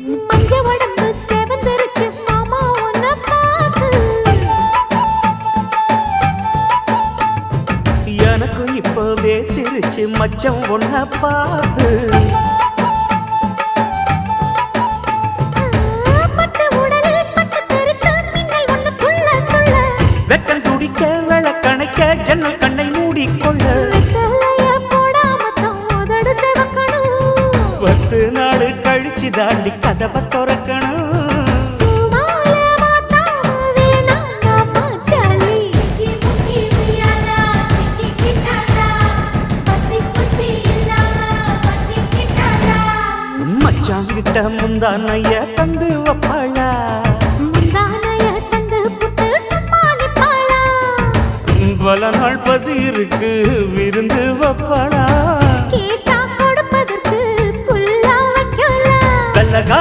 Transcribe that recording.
மஞ்ச உடம்பு செவந்திருச்சு மாமா உன்னை பார்த்து. எனக்கு இப்பவே திருச்சு மச்சம் ஒன்ன பார்த்து. பட்டு உடலில் பட்டு தெறித்து மின்னல் ஒன்று துள்ள துள்ள. வெக்கம் துடிக்க விளக்கணைக்க ஜன்னல் கண்ணை மூடிக்கொள்ள. வெத்தலைய போடாம தான் உதடு சிவக்கணும். 10 நாள் கழிச்சு தாண்டி கதவை திறக்கணும். பூமால மாத்தாம வேணாண்டா மாச்சாலி. சிக்கி முக்கி உய்யாலா சிக்கி கிட்டாலா. பத்தி குச்சி இல்லாம பத்தி கிட்டாலா. மச்சான் கிட்ட முந்தானைய தந்து வப்பாளா. முந்தானைய தந்து புட்டு சும்மா நிப்பாளா. பல நாள் பசி இருக்கு விருந்து வப்பாளா. கேட்டா கொடுப்பதற்கு புல்லா வைக்கல. வெள்ளகா